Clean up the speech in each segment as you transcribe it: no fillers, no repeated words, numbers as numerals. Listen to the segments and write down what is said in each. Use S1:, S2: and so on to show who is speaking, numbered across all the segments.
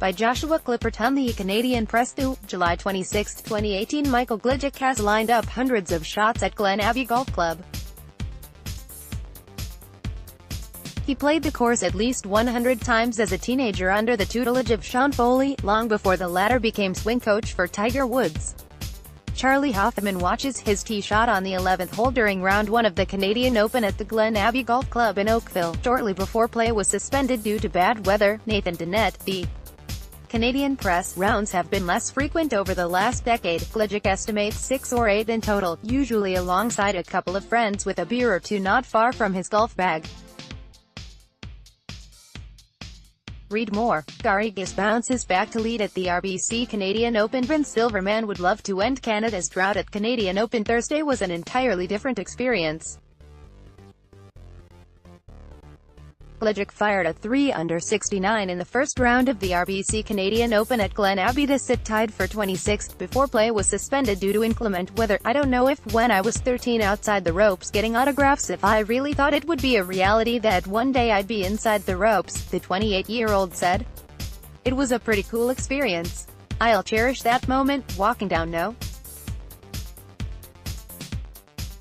S1: By Joshua ClippertonThe Canadian PressThu, July 26, 2018. Michael Gligic has lined up hundreds of shots at Glen Abbey Golf Club. He played the course at least 100 times as a teenager under the tutelage of Sean Foley, long before the latter became swing coach for Tiger Woods. Charley Hoffaman watches his tee shot on the 11th hole during round 1 of the Canadian Open at the Glen Abbey Golf Club in Oakville, shortly before play was suspended due to bad weather. Nathan Denette, the Canadian press rounds have been less frequent over the last decade. Gligic estimates 6 or 8 in total, usually alongside a couple of friends with a beer or two not far from his golf bag. Read more. Gligic bounces back to lead at the RBC Canadian Open. Vince Silverman would love to end Canada's drought at Canadian Open. Thursday was an entirely different experience. Gligic fired a 3-under 69 in the first round of the RBC Canadian Open at Glen Abbey to sit tied for 26th before play was suspended due to inclement weather. "I don't know if when I was 13 outside the ropes getting autographs if I really thought it would be a reality that one day I'd be inside the ropes," the 28-year-old said. "It was a pretty cool experience. I'll cherish that moment, walking down No.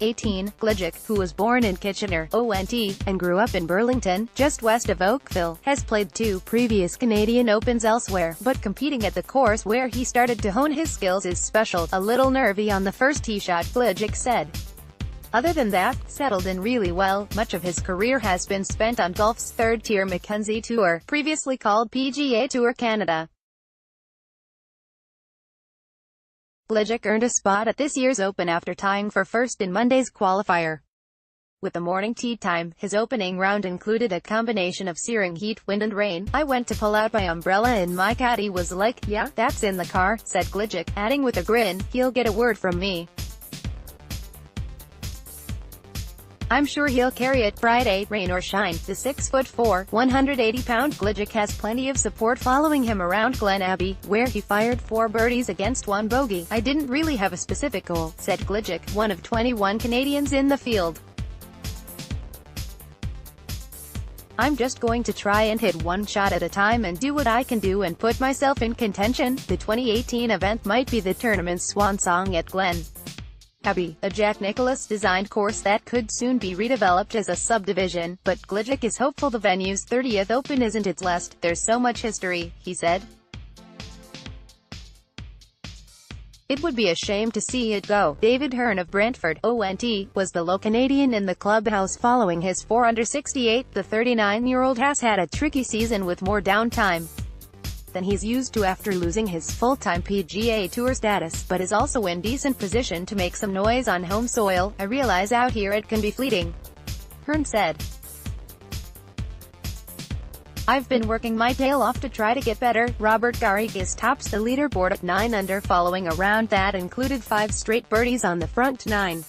S1: 18, Gligic, who was born in Kitchener, ONT, and grew up in Burlington, just west of Oakville, has played 2 previous Canadian Opens elsewhere, but competing at the course where he started to hone his skills is special. A little nervy on the first tee shot," Gligic said. "Other than that, settled in really well." Much of his career has been spent on golf's third-tier Mackenzie Tour, previously called PGA Tour Canada. Gligic earned a spot at this year's Open after tying for first in Monday's qualifier. With the morning tee time, his opening round included a combination of searing heat, wind and rain. "I went to pull out my umbrella and my caddy was like, 'Yeah, that's in the car,'" said Gligic, adding with a grin, "He'll get a word from me. I'm sure he'll carry it Friday, rain or shine." The 6'4", 180-pound Gligic has plenty of support following him around Glen Abbey, where he fired 4 birdies against 1 bogey. "I didn't really have a specific goal," said Gligic, one of 21 Canadians in the field. "I'm just going to try and hit one shot at a time and do what I can do and put myself in contention." The 2018 event might be the tournament's swan song at Glen Abbey, a Jack Nicklaus-designed course that could soon be redeveloped as a subdivision, but Gligic is hopeful the venue's 30th Open isn't its last. "There's so much history," he said. "It would be a shame to see it go." David Hearn of Brantford, ONT, was the low Canadian in the clubhouse following his 4-under 68. The 39-year-old has had a tricky season with more downtime than he's used to after losing his full-time PGA Tour status, but is also in decent position to make some noise on home soil. "I realize out here it can be fleeting," Hearn said. "I've been working my tail off to try to get better." Robert Gligic tops the leaderboard at 9 under following a round that included 5 straight birdies on the front 9.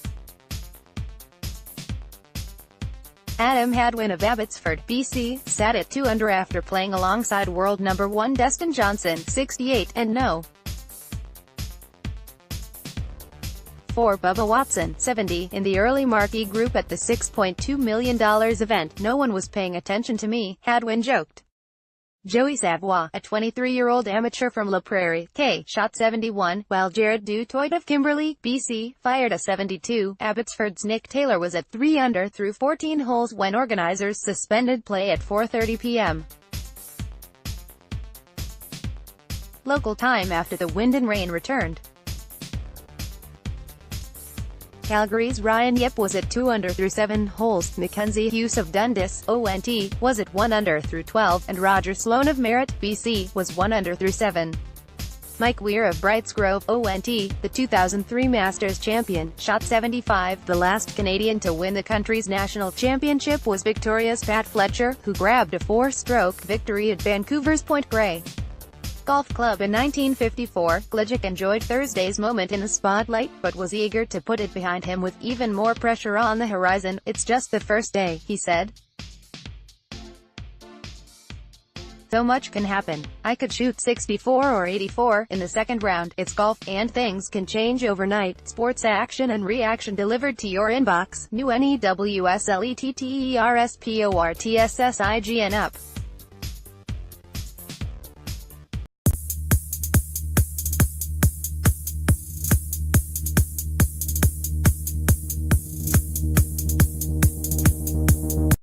S1: Adam Hadwin of Abbotsford, BC, sat at 2 under after playing alongside world number 1 Dustin Johnson, 68, and No. 4 Bubba Watson, 70, in the early marquee group at the $6.2 million event. "No one was paying attention to me," Hadwin joked. Joey Savoie, a 23-year-old amateur from La Prairie, K, shot 71, while Jared Dutoit of Kimberley, BC, fired a 72. Abbotsford's Nick Taylor was at 3 under through 14 holes when organizers suspended play at 4:30 p.m. local time after the wind and rain returned. Calgary's Ryan Yip was at 2 under through 7 holes, Mackenzie Hughes of Dundas, ONT, was at 1 under through 12, and Roger Sloan of Merritt, BC, was 1 under through 7. Mike Weir of Brightsgrove, ONT, the 2003 Masters champion, shot 75. The last Canadian to win the country's national championship was Victoria's Pat Fletcher, who grabbed a 4-stroke victory at Vancouver's Point Grey Golf Club in 1954. Gligic enjoyed Thursday's moment in the spotlight, but was eager to put it behind him with even more pressure on the horizon. "It's just the first day," he said. "So much can happen. I could shoot 64 or 84 in the second round. It's golf, and things can change overnight." Sports action and reaction delivered to your inbox. New NEWSLETTERSPORTSIGN up.